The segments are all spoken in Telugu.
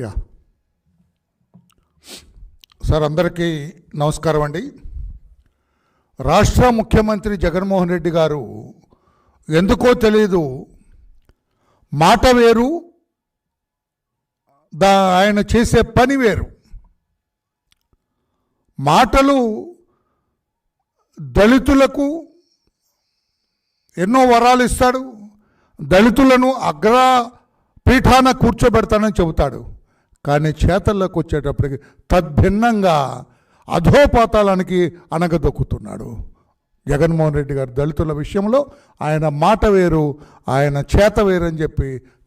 యా సార్, అందరికీ నమస్కారం అండి. రాష్ట్ర ముఖ్యమంత్రి జగన్మోహన్ రెడ్డి గారు ఎందుకో తెలియదు, మాట వేరు, ఆయన చేసే పని వేరు. మాటలు దళితులకు ఎన్నో వరాలు ఇస్తాడు, దళితులను అగ్ర పీఠాన కూర్చోబెడతానని చెబుతాడు. కానీ చేతల్లోకి వచ్చేటప్పటికి తద్భిన్నంగా అధోపాతాలానికి అనగదొక్కుతున్నాడు జగన్మోహన్ రెడ్డి గారు. దళితుల విషయంలో ఆయన మాట వేరు, ఆయన చేత వేరు అని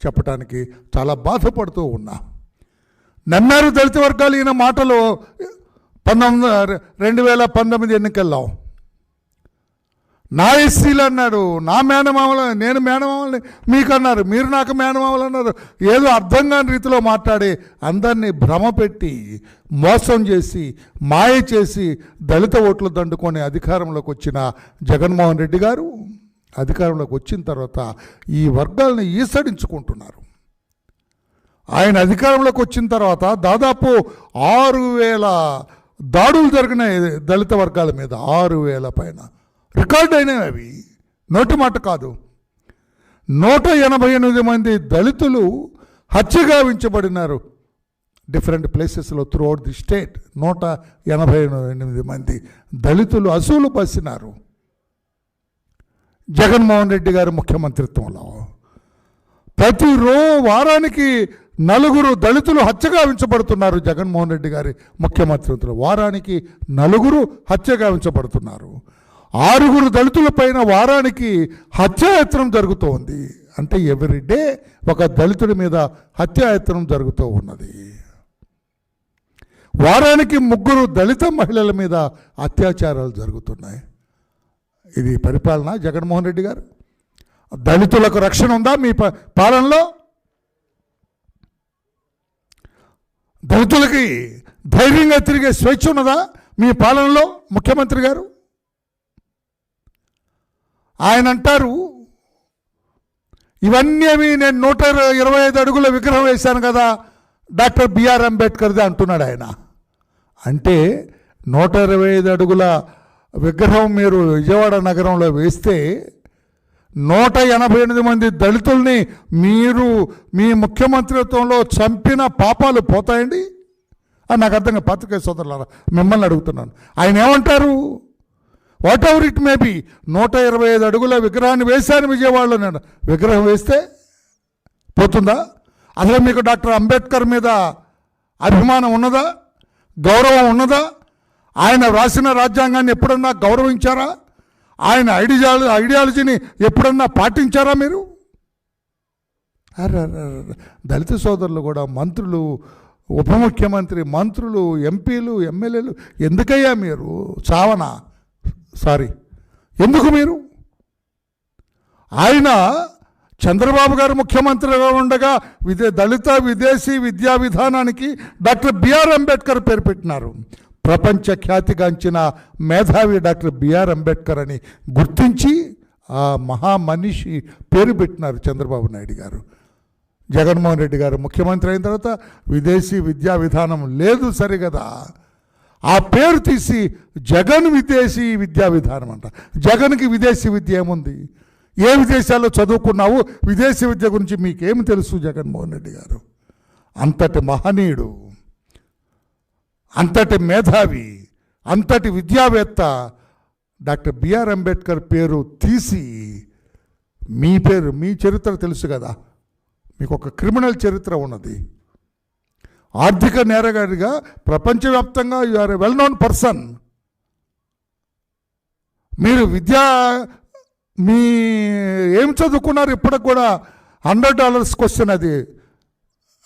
చెప్పడానికి చాలా బాధపడుతూ ఉన్నా. నమ్మారు దళిత వర్గాలు ఈయన మాటలు. 2019 ఎన్నికల్లో నా ఎస్సీలు అన్నాడు, నా మేనమామలు, నేను మేనమామల్ని మీకు అన్నారు, మీరు నాకు మేనమామలు అన్నారు. ఏదో అర్థం కాని రీతిలో మాట్లాడి అందరినీ భ్రమపెట్టి మోసం చేసి మాయ చేసి దళిత ఓట్లు దండుకొని అధికారంలోకి వచ్చిన జగన్మోహన్ రెడ్డి గారు అధికారంలోకి వచ్చిన తర్వాత ఈ వర్గాలను ఈసడించుకుంటున్నారు. ఆయన అధికారంలోకి వచ్చిన తర్వాత దాదాపు 6,000 దాడులు జరిగినాయి దళిత వర్గాల మీద. 6,000 పైన రికార్డ్ అయినవి. అవి నోటి మాట కాదు. 188 మంది దళితులు హత్యగావించబడినారు డిఫరెంట్ ప్లేసెస్లో త్రూఅవుట్ ది స్టేట్. 188 మంది దళితులు అసూలు పసినారు జగన్మోహన్ రెడ్డి గారి ముఖ్యమంత్రిత్వంలో. వారానికి 4 దళితులు హత్యగావించబడుతున్నారు జగన్మోహన్ రెడ్డి గారి ముఖ్యమంత్రిత్వంలో. వారానికి 4 హత్యగావించబడుతున్నారు. 6 దళితుల పైన వారానికి హత్యాయత్నం జరుగుతోంది. అంటే ఎవ్రీడే ఒక దళితుడి మీద హత్యాయత్నం జరుగుతూ ఉన్నది. వారానికి 3 దళిత మహిళల మీద అత్యాచారాలు జరుగుతున్నాయి. ఇది పరిపాలన జగన్మోహన్ రెడ్డి గారు? దళితులకు రక్షణ ఉందా మీ పాలనలో? దళితులకి ధైర్యంగా తిరిగే స్వేచ్ఛ ఉన్నదా మీ పాలనలో ముఖ్యమంత్రి గారు? ఆయన అంటారు, ఇవన్నీ నేను 125 అడుగుల విగ్రహం వేశాను కదా డాక్టర్ బిఆర్ అంబేద్కర్ది అంటున్నాడు ఆయన. అంటే 125 అడుగుల విగ్రహం మీరు విజయవాడ నగరంలో వేస్తే 188 మంది దళితుల్ని మీరు మీ ముఖ్యమంత్రిత్వంలో చంపిన పాపాలు పోతాయండి అని నాకు అర్థంగా. పాత్రికేయ సోదరులారా, మిమ్మల్ని అడుగుతున్నాను. ఆయన ఏమంటారు? What ever it may be, 125 అడుగుల విగ్రహాన్ని వేశాను విజయవాడలో. నేను విగ్రహం వేస్తే పోతుందా? అసలు మీకు డాక్టర్ అంబేద్కర్ మీద అభిమానం ఉన్నదా? గౌరవం ఉన్నదా? ఆయన వ్రాసిన రాజ్యాంగాన్ని ఎప్పుడన్నా గౌరవించారా? ఆయన ఐడియాలజీని ఎప్పుడన్నా పాటించారా మీరు? దళిత సోదరులు కూడా మంత్రులు, ఉప ముఖ్యమంత్రి, మంత్రులు, ఎంపీలు, ఎమ్మెల్యేలు ఎందుకయ్యా మీరు చావనా? ఎందుకు మీరు? ఆయన చంద్రబాబు గారు ముఖ్యమంత్రిగా ఉండగా దళిత విదేశీ విద్యా విధానానికి డాక్టర్ బిఆర్ అంబేద్కర్ పేరు పెట్టినారు. ప్రపంచ ఖ్యాతిగాంచిన మేధావి డాక్టర్ బిఆర్ అంబేద్కర్ అని గుర్తించి ఆ మహామనిషి పేరు పెట్టినారు చంద్రబాబు నాయుడు గారు. జగన్మోహన్ రెడ్డి గారు ముఖ్యమంత్రి అయిన తర్వాత విదేశీ విద్యా విధానం లేదు సరిగదా, ఆ పేరు తీసి జగన్ విదేశీ విద్యా విధానం అంట. జగన్కి విదేశీ విద్య ఏముంది? ఏ విదేశాల్లో చదువుకున్నావు? విదేశీ విద్య గురించి మీకేమి తెలుసు జగన్మోహన్ రెడ్డి గారు? అంతటి మహనీయుడు, అంతటి మేధావి, అంతటి విద్యావేత్త డాక్టర్ బిఆర్ అంబేద్కర్ పేరు తీసి మీ చరిత్ర తెలుసు కదా, మీకు ఒక క్రిమినల్ చరిత్ర ఉన్నది. ఆర్థిక నేరగాడిగా ప్రపంచవ్యాప్తంగా you are a well known person. మీరు ఏం చదువుకున్నారు? ఇప్పటికి కూడా $100 క్వశ్చన్ అది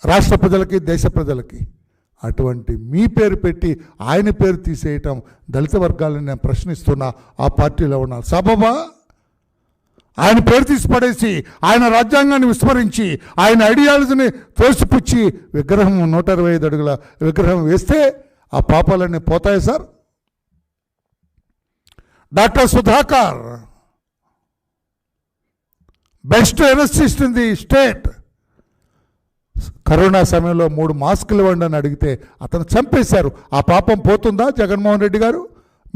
రాష్ట్ర ప్రజలకి, దేశ ప్రజలకి. అటువంటి మీ పేరు పెట్టి ఆయన పేరు తీసేయటం దళిత వర్గాలను నేను ప్రశ్నిస్తున్నా. ఆ పార్టీలో ఉన్నారు సబబా? ఆయన పేరు తీసి పడేసి, ఆయన రాజ్యాంగాన్ని విస్మరించి, ఆయన ఐడియాలజీని తోసిపుచ్చి విగ్రహం 125 అడుగుల విగ్రహం వేస్తే ఆ పాపాలన్నీ పోతాయి sir? Doctor Sudhakar best anaesthetist in the state, corona సమయంలో 3 మాస్కులు ఇవ్వండి అని అడిగితే అతను చంపేశారు. ఆ పాపం పోతుందా జగన్మోహన్ రెడ్డి గారు?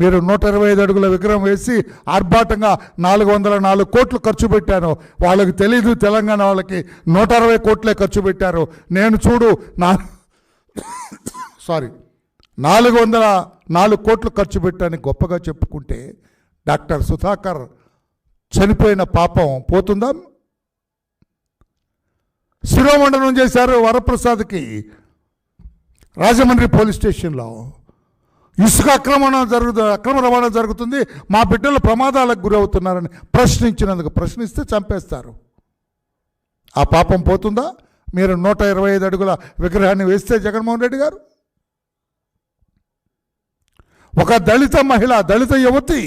మీరు 125 అడుగుల విగ్రహం వేసి ఆర్భాటంగా 404 కోట్లు ఖర్చు పెట్టాను. వాళ్ళకి తెలీదు, తెలంగాణ వాళ్ళకి 160 కోట్లే ఖర్చు పెట్టారు. నేను చూడు 404 కోట్లు ఖర్చు పెట్టాను గొప్పగా చెప్పుకుంటే డాక్టర్ సుధాకర్ చనిపోయిన పాపం పోతుందా? శిరోమండనం చేశారు వరప్రసాద్కి రాజమండ్రి పోలీస్ స్టేషన్లో. ఇసుక అక్రమ రవాణా జరుగుతుంది, మా బిడ్డలు ప్రమాదాలకు గురవుతున్నారని ప్రశ్నిస్తే చంపేస్తారు. ఆ పాపం పోతుందా? మీరు 125 అడుగుల విగ్రహాన్ని వేస్తే జగన్మోహన్ రెడ్డి గారు? ఒక దళిత మహిళ, దళిత యువతి,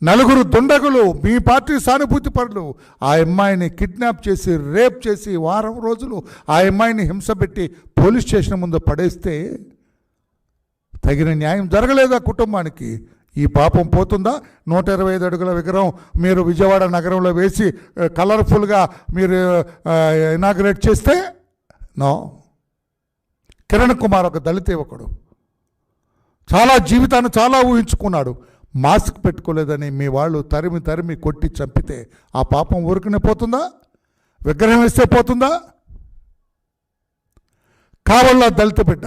4 దుండగులు మీ పార్టీ సానుభూతి పరులు ఆ అమ్మాయిని కిడ్నాప్ చేసి రేప్ చేసి వారం రోజులు ఆ అమ్మాయిని హింసపెట్టి పోలీస్ స్టేషన్ ముందు పడేస్తే తగిన న్యాయం జరగలేదా కుటుంబానికి? ఈ పాపం పోతుందా? 125 అడుగుల విగ్రహం మీరు విజయవాడ నగరంలో వేసి కలర్ఫుల్గా మీరు ఇనాగ్రేట్ చేస్తే నో. కిరణ్ కుమార్ ఒక దళిత యువకుడు, చాలా జీవితాన్ని చాలా ఊహించుకున్నాడు, మాస్క్ పెట్టుకోలేదని మీ వాళ్ళు తరిమి కొట్టి చంపితే ఆ పాపం ఊరికనే పోతుందా? విగ్రహం వేస్తే పోతుందా? కావల్ల దళిత బిడ్డ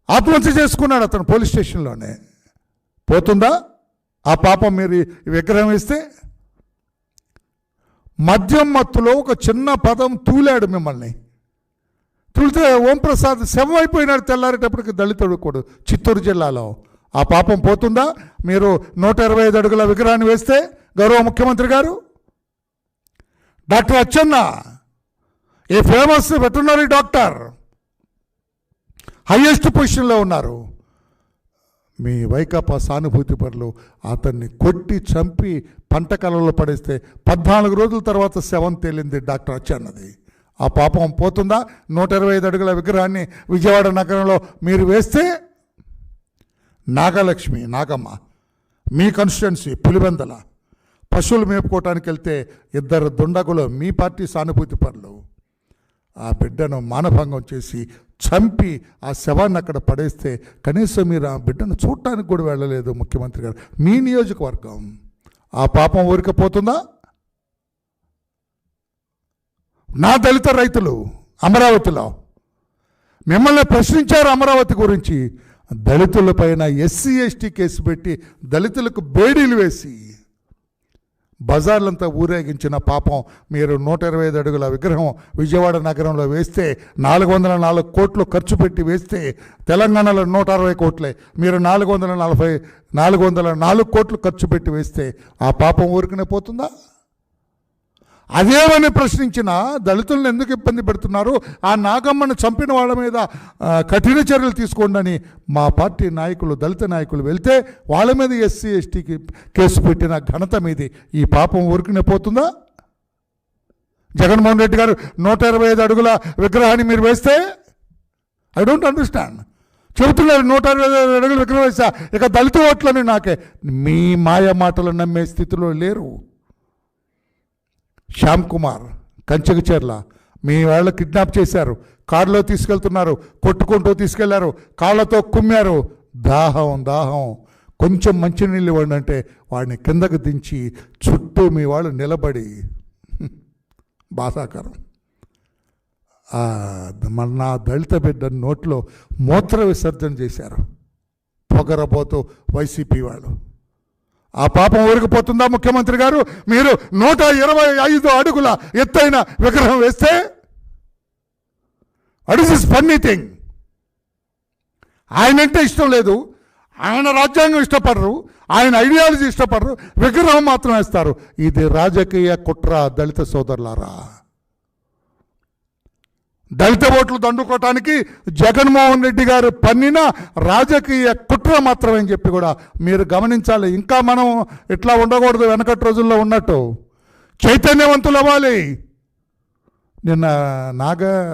ఆత్మహత్య చేసుకున్నాడు అతను పోలీస్ స్టేషన్లోనే, పోతుందా ఆ పాపం? మీరు విగ్రహం వేస్తే మద్యం మత్తులో ఒక చిన్న పదం తూలాడు మిమ్మల్ని, తూలితే ఓంప్రసాద్ శవం అయిపోయినాడు తెల్లారేటప్పటికి దళితుడు కూడా చిత్తూరు జిల్లాలో. ఆ పాపం పోతుందా? మీరు 125 అడుగుల విగ్రహాన్ని వేస్తే గౌరవ ముఖ్యమంత్రి గారు? డాక్టర్ అచ్చెన్న, ఏ ఫేమస్ వెటర్నరీ డాక్టర్, హైయెస్ట్ పొజిషన్లో ఉన్నారు. మీ వైకాపా సానుభూతి పరులు అతన్ని కొట్టి చంపి పంట కలలో పడేస్తే 14 రోజుల తర్వాత శవం తేలింది డాక్టర్ అచ్చెన్నది. ఆ పాపం పోతుందా? 125 అడుగుల విగ్రహాన్ని విజయవాడ నగరంలో మీరు వేస్తే నాగలక్ష్మి, నాగమ్మ, మీ కాన్స్టిట్యున్సీ పులివెందల పశువులు మేపుకోవటానికి వెళ్తే 2 దుండగులు మీ పార్టీ సానుభూతి పరులు ఆ బిడ్డను మానభంగం చేసి చంపి ఆ శవాన్ని అక్కడ పడేస్తే కనీసం మీరు ఆ బిడ్డను చూడటానికి కూడా వెళ్ళలేదు ముఖ్యమంత్రి గారు. మీ నియోజకవర్గం ఆ పాపం ఊరికపోతుందా? నా దళిత రైతులు అమరావతిలో మిమ్మల్ని ప్రశ్నించారు అమరావతి గురించి. దళితులపైన ఎస్సీ ఎస్టీ కేసు పెట్టి దళితులకు బేడీలు వేసి బజార్లంతా ఊరేగించిన పాపం మీరు 125 అడుగుల విగ్రహం విజయవాడ నగరంలో వేస్తే 404 కోట్లు ఖర్చు పెట్టి వేస్తే తెలంగాణలో 160 కోట్లే, మీరు 404 కోట్లు ఖర్చు పెట్టి వేస్తే ఆ పాపం ఊరికనే పోతుందా? అదేమని ప్రశ్నించిన దళితులను ఎందుకు ఇబ్బంది పెడుతున్నారు? ఆ నాగమ్మను చంపిన వాళ్ళ మీద కఠిన చర్యలు తీసుకోండి అని మా పార్టీ నాయకులు, దళిత నాయకులు వెళ్తే వాళ్ళ మీద ఎస్సీ ఎస్టీకి కేసు పెట్టిన ఘనత మీది. ఈ పాపం ఊరికనే పోతుందా? జగన్మోహన్ రెడ్డి గారు 125 అడుగుల విగ్రహాన్ని మీరు వేస్తే ఐ డోంట్ అండర్స్టాండ్. చెబుతున్నారు 125 అడుగుల విగ్రహం వేసా ఇక దళిత ఓట్లని నాకే. మీ మాయ మాటలు నమ్మే స్థితిలో లేరు. శ్యామ్ కుమార్ కంచెకచెర్ల మీ వాళ్ళు కిడ్నాప్ చేశారు, కారులో తీసుకెళ్తున్నారు, కొట్టుకుంటూ తీసుకెళ్లారు, కాళ్ళతో కుమ్మారు. దాహం కొంచెం మంచినీళ్ళు ఇవ్వండి అంటే వాడిని కిందకు దించి చుట్టూ మీ వాళ్ళు నిలబడి బాధాకరం. నా దళిత బిడ్డ నోట్లో మూత్ర విసర్జన చేశారు పొగరబోతూ వైసీపీ వాళ్ళు. ఆ పాపం ఊరికిపోతుందా ముఖ్యమంత్రి గారు? మీరు 125 అడుగుల ఎత్తైన విగ్రహం వేస్తే what is this funny thing? ఆయనంటే ఇష్టం లేదు, ఆయన రాజ్యాంగం ఇష్టపడరు, ఆయన ఐడియాలజీ ఇష్టపడరు, విగ్రహం మాత్రం వేస్తారు. ఇది రాజకీయ కుట్ర దళిత సోదరులారా. దళిత ఓట్లు దండుకోవటానికి జగన్మోహన్ రెడ్డి గారు పన్నిన రాజకీయ కుట్ర మాత్రమే అని చెప్పి కూడా మీరు గమనించాలి. ఇంకా మనం ఇట్లా ఉండకూడదు, వెనకటి రోజుల్లో ఉన్నట్టు చైతన్యవంతులు అవ్వాలి. నిన్న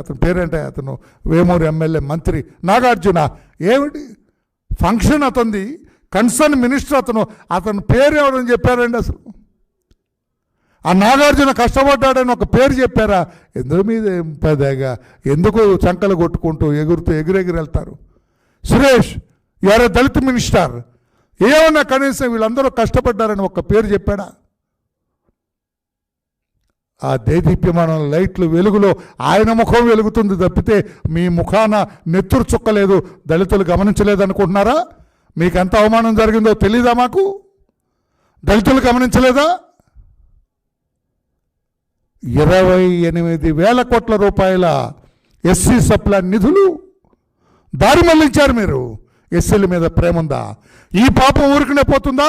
అతని పేరేంటే, అతను వేమూరు ఎమ్మెల్యే మంత్రి నాగార్జున, ఏమిటి ఫంక్షన్ అతనిది, కన్సర్న్ మినిస్టర్ అతను పేరు ఎవరని చెప్పారండి. అసలు ఆ నాగార్జున కష్టపడ్డాడని ఒక పేరు చెప్పారా? ఎందుకు మీద పదేగా ఎందుకు చంకలు కొట్టుకుంటూ ఎగురుతూ ఎగిరెగిరి వెళ్తారు? సురేష్ ఎవరో దళిత మినిస్టర్ ఏమన్నా కనీసం వీళ్ళందరూ కష్టపడ్డారని ఒక పేరు చెప్పాడా? ఆ దేదీప్యమానం లైట్లు వెలుగులో ఆయన ముఖం వెలుగుతుంది తప్పితే మీ ముఖాన నెత్తురు చుక్కలేదు. దళితులు గమనించలేదనుకుంటున్నారా? మీకు ఎంత అవమానం జరిగిందో తెలీదా? మాకు దళితులు గమనించలేదా? 28,000 కోట్ల రూపాయల ఎస్సీ సప్లాన్ నిధులు దారి మళ్లించారు మీరు. ఎస్సీల మీద ప్రేమ ఉందా? ఈ పాపం ఊరికనే పోతుందా?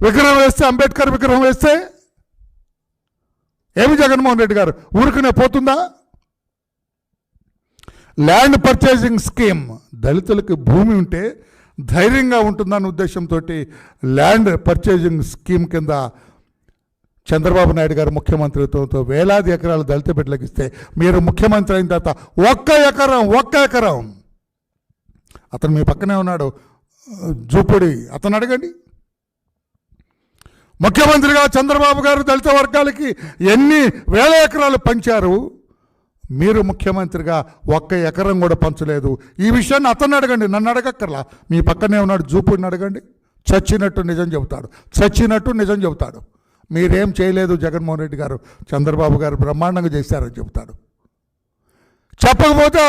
విగ్రహం వేస్తే, అంబేద్కర్ విగ్రహం వేస్తే ఏమి జగన్మోహన్ రెడ్డి గారు ఊరికనే పోతుందా? ల్యాండ్ పర్చేసింగ్ స్కీమ్, దళితులకి భూమి ఉంటే ధైర్యంగా ఉంటుందన్న ఉద్దేశంతో ల్యాండ్ పర్చేసింగ్ స్కీమ్ కింద చంద్రబాబు నాయుడు గారు ముఖ్యమంత్రిత్వంతో వేలాది ఎకరాలు దళిత బిడ్డలకు ఇస్తే మీరు ముఖ్యమంత్రి అయిన తర్వాత ఒక్క ఎకరం అతను మీ పక్కనే ఉన్నాడు జూపుడి, అతను అడగండి. ముఖ్యమంత్రిగా చంద్రబాబు గారు దళిత వర్గాలకి ఎన్ని వేల ఎకరాలు పంచారు? మీరు ముఖ్యమంత్రిగా 1 ఎకరం కూడా పంచలేదు. ఈ విషయాన్ని అతన్ని అడగండి, నన్ను అడగక్కర్లా. మీ పక్కనే ఉన్నాడు జూపుడిని అడగండి. చచ్చినట్టు నిజం చెబుతాడు. మీరేం చేయలేదు జగన్మోహన్ రెడ్డి గారు, చంద్రబాబు గారు బ్రహ్మాండంగా చేశారని చెబుతాడు. చెప్పకపోతే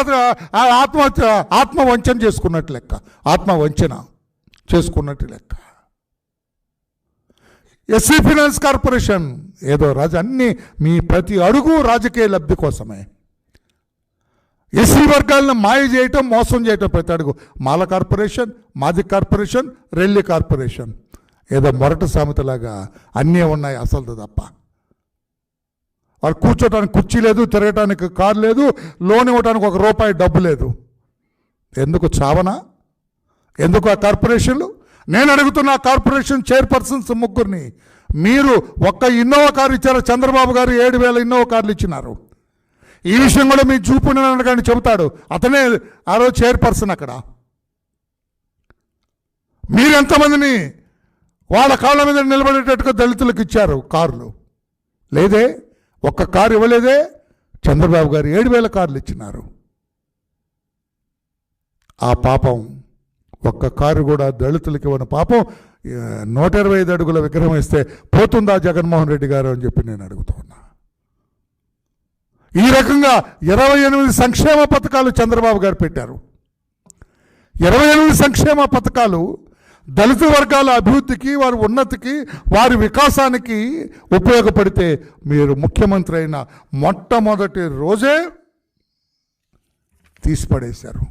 ఆత్మవంచన చేసుకున్నట్టు లెక్క, ఆత్మవంచన చేసుకున్నట్టు లెక్క. ఎస్సీ ఫైనాన్స్ కార్పొరేషన్ ఏదో అన్నీ మీ ప్రతి అడుగు రాజకీయ లబ్ధి కోసమే. ఎస్సీ వర్గాలను మాయ చేయటం, మోసం చేయటం ప్రతి అడుగు. మాల కార్పొరేషన్, మాది కార్పొరేషన్, రెల్లి కార్పొరేషన్, ఏదో మొరటి సామెతలాగా అన్నీ ఉన్నాయి అసలు తప్ప. వాళ్ళు కూర్చోటానికి కుర్చీ లేదు, తిరగటానికి కారు లేదు, లోన్ ఇవ్వడానికి ₹1 డబ్బు లేదు. ఎందుకు చావనా? ఎందుకు ఆ కార్పొరేషన్లు? నేను అడుగుతున్న కార్పొరేషన్ చైర్పర్సన్స్ ముగ్గురిని మీరు 1 ఇన్నోవా కారు ఇచ్చారు. చంద్రబాబు గారు 7,000 ఇన్నోవా కార్లు ఇచ్చినారు. ఈ విషయం కూడా మీ చూపుని కానీ చెబుతాడు. అతనే ఆ రోజు చైర్పర్సన్ అక్కడ. మీరెంతమందిని వాళ్ళ కాళ్ళ మీద నిలబడేటట్టుగా దళితులకు ఇచ్చారు కార్లు? లేదే, 1 కారు ఇవ్వలేదే. చంద్రబాబు గారు 7,000 కార్లు ఇచ్చినారు. ఆ పాపం 1 కారు కూడా దళితులకి ఇవ్వని పాపం 125 అడుగుల విగ్రహం ఇస్తే పోతుందా జగన్మోహన్ రెడ్డి గారు అని చెప్పి నేను అడుగుతున్నా. ఈ రకంగా 28 సంక్షేమ పథకాలు చంద్రబాబు గారు పెట్టారు. 28 సంక్షేమ పథకాలు దళిత వర్గాల అభివృద్ధికి, వారి ఉన్నతికి, వారి వికాసానికి ఉపయోగపడితే మీరు ముఖ్యమంత్రి అయిన మొట్టమొదటి రోజే తీసిపడేశారు.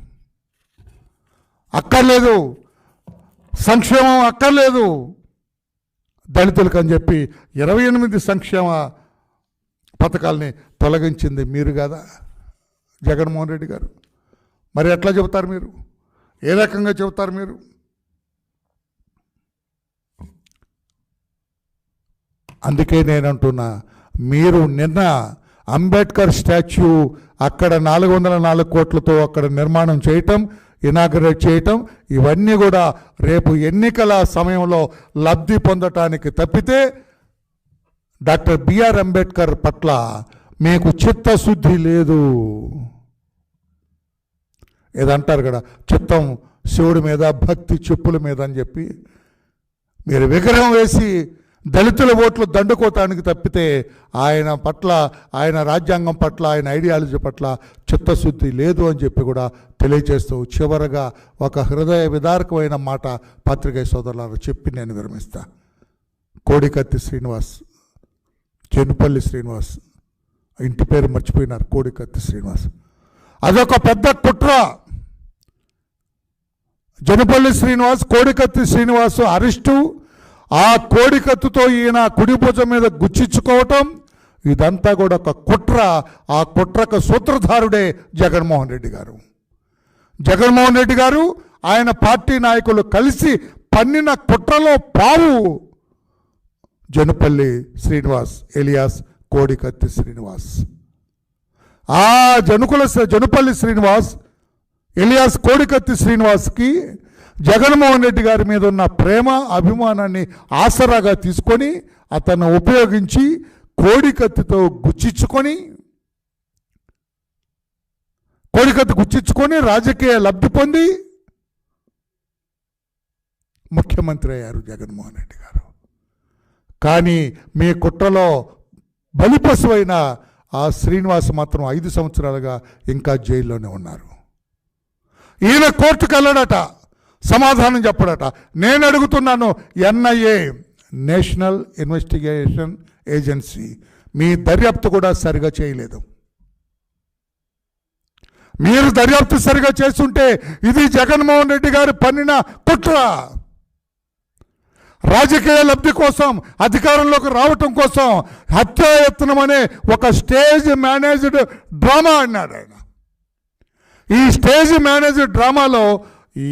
అక్కర్లేదు, సంక్షేమం అక్కర్లేదు దళితులకు అని చెప్పి 28 సంక్షేమ పథకాలని తొలగించింది మీరు కదా జగన్మోహన్ రెడ్డి గారు. మరి ఎట్లా చెబుతారు మీరు? ఏ రకంగా చెబుతారు మీరు? అందుకే నేను అంటున్నా, మీరు నిన్న అంబేద్కర్ స్టాచ్యూ అక్కడ 404 కోట్లతో అక్కడ నిర్మాణం చేయటం, ఇనాగరేట్ చేయటం, ఇవన్నీ కూడా రేపు ఎన్నికల సమయంలో లబ్ధి పొందటానికి తప్పితే డాక్టర్ బిఆర్ అంబేద్కర్ పట్ల మీకు చిత్తశుద్ధి లేదు. ఏదంటారు కదా, చిత్తం శివుడి మీద, భక్తి చెప్పుల మీద అని చెప్పి మీరు విగ్రహం వేసి దళితుల ఓట్లు దండుకోవటానికి తప్పితే ఆయన పట్ల, ఆయన రాజ్యాంగం పట్ల, ఆయన ఐడియాలజీ పట్ల చిత్తశుద్ధి లేదు అని చెప్పి కూడా తెలియజేస్తూ చివరగా ఒక హృదయ విదారకమైన మాట పత్రికా సోదరులారు చెప్పి నేను విరమిస్తా. కోడికత్తి శ్రీనివాస్, జనుపల్లి శ్రీనివాస్, ఇంటి పేరు మర్చిపోయినారు, కోడికత్తి శ్రీనివాస్. అదొక పెద్ద కుట్ర. జనుపల్లి శ్రీనివాస్, కోడికత్తి శ్రీనివాస్ అరెస్టు, ఆ కోడికత్తుతో ఈయన కుడి భుజం మీద గుచ్చించుకోవటం, ఇదంతా కూడా ఒక కుట్ర. ఆ కుట్రకు సూత్రధారుడే జగన్మోహన్ రెడ్డి గారు. జగన్మోహన్ రెడ్డి గారు ఆయన పార్టీ నాయకులు కలిసి పన్నిన కుట్రలో పావు జనుపల్లి శ్రీనివాస్ ఎలియాస్ కోడికత్తి శ్రీనివాస్. ఆ జనుపల్లి శ్రీనివాస్ ఎలియాస్ కోడికత్తి శ్రీనివాస్కి జగన్మోహన్ రెడ్డి గారి మీద ఉన్న ప్రేమ అభిమానాన్ని ఆసరాగా తీసుకొని అతను ఉపయోగించి కోడికత్తితో గుచ్చించుకొని రాజకీయ లబ్ధి పొంది ముఖ్యమంత్రి అయ్యారు జగన్మోహన్ రెడ్డి గారు. కానీ మీ కుట్రలో బలిపశువైన ఆ శ్రీనివాస్ మాత్రం 5 సంవత్సరాలుగా ఇంకా జైల్లోనే ఉన్నారు. ఈయన కోర్టుకు వెళ్ళడట, సమాధానం చెప్పడట. నేను అడుగుతున్నాను, NIA నేషనల్ ఇన్వెస్టిగేషన్ ఏజెన్సీ మీ దర్యాప్తు కూడా సరిగా చేయలేదు. మీరు దర్యాప్తు సరిగా చేస్తుంటే ఇది జగన్మోహన్ రెడ్డి గారు పన్నిన కుట్ర. రాజకీయ లబ్ధి కోసం, అధికారంలోకి రావటం కోసం హత్యాయత్నం అనే ఒక స్టేజ్ మేనేజ్డ్ డ్రామా అన్నాడు ఆయన. ఈ స్టేజ్ మేనేజ్డ్ డ్రామాలో ఈ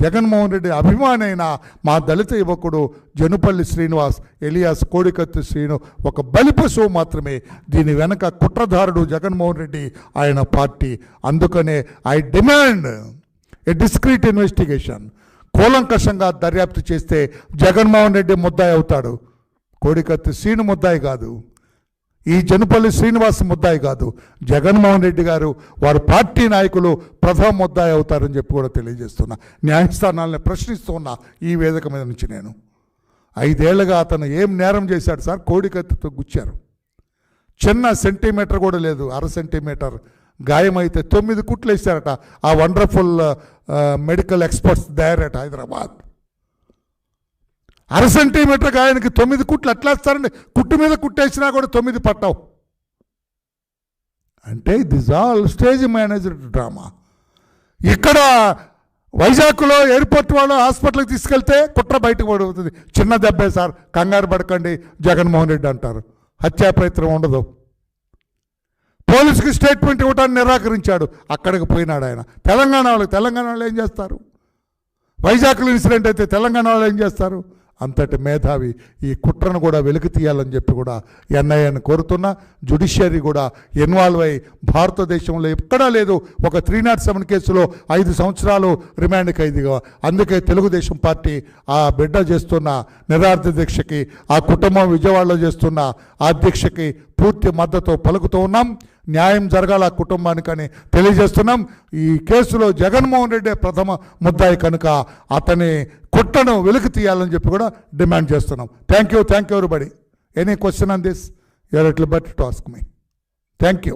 జగన్మోహన్ రెడ్డి అభిమానైన మా దళిత యువకుడు జనుపల్లి శ్రీనివాస్ ఎలియాస్ కోడికత్తి శ్రీను ఒక బలిపశువు మాత్రమే. దీని వెనక కుట్రధారుడు జగన్మోహన్ రెడ్డి, ఆయన పార్టీ. అందుకనే I demand A discrete investigation. కూలంకషంగా దర్యాప్తు చేస్తే జగన్మోహన్ రెడ్డి ముద్దాయి అవుతాడు, కోడికత్తి శ్రీను ముద్దాయి కాదు, ఈ జనుపల్లి శ్రీనివాస్ ముద్దాయి కాదు. జగన్మోహన్ రెడ్డి గారు వారి పార్టీ నాయకులు ప్రథమ ముద్దాయి అవుతారని చెప్పి కూడా తెలియజేస్తున్నా. న్యాయస్థానాలను ప్రశ్నిస్తున్నా ఈ వేదిక మీద నుంచి. నేను 5 ఏళ్లుగా అతను ఏం నేరం చేశాడు సార్? కోడికత్తితో గుచ్చారు. చిన్న సెంటీమీటర్ కూడా లేదు, 1/2 సెంటీమీటర్ గాయమైతే 9 కుట్లు వేశారట. ఆ వండర్ఫుల్ మెడికల్ ఎక్స్పర్ట్స్ దయారట హైదరాబాద్. 1/2 సెంటీమీటర్ గాయానికి 9 కుట్లు ఎట్లా వేస్తారండి? కుట్టు మీద కుట్టేసినా కూడా 9 పట్టవు. అంటే this all stage managed drama. ఇక్కడ వైజాగ్లో ఎయిర్పోర్ట్ వాళ్ళు హాస్పిటల్కి తీసుకెళ్తే కుట్ర బయటకు పడుతుంది. చిన్న దెబ్బే సార్, కంగారు పడకండి జగన్మోహన్ రెడ్డి అంటారు. హత్యా ప్రయత్నం ఉండదు. పోలీసుకి స్టేట్మెంట్ ఇవ్వడానికి నిరాకరించాడు, అక్కడికి పోయినాడు ఆయన. తెలంగాణలో ఏం చేస్తారు? వైజాగ్లో ఇన్సిడెంట్ అయితే తెలంగాణలో ఏం చేస్తారు? అంతటి మేధావి ఈ కుట్రను కూడా వెలికి తీయాలని చెప్పి కూడా NIAని కోరుతున్నా. జ్యుడిషియరీ కూడా ఇన్వాల్వ్ అయ్యి, భారతదేశంలో ఎక్కడా లేదు ఒక 307 కేసులో 5 సంవత్సరాలు రిమాండ్ ఖైదీగా. అందుకే తెలుగుదేశం పార్టీ ఆ బిడ్డ చేస్తున్న నిరార్థ దీక్షకి, ఆ కుటుంబం విజయవాడలో చేస్తున్న ఆ దీక్షకి పూర్తి మద్దతు పలుకుతూ ఉన్నాం. న్యాయం జరగాల ఆ కుటుంబానికని తెలియజేస్తున్నాం. ఈ కేసులో జగన్మోహన్ రెడ్డి ప్రథమ ముద్దాయి కనుక అతని కుట్రను వెలికి తీయాలని చెప్పి కూడా డిమాండ్ చేస్తున్నాం. Thank you everybody. Any question on this? You are at liberty to ask me. Thank you.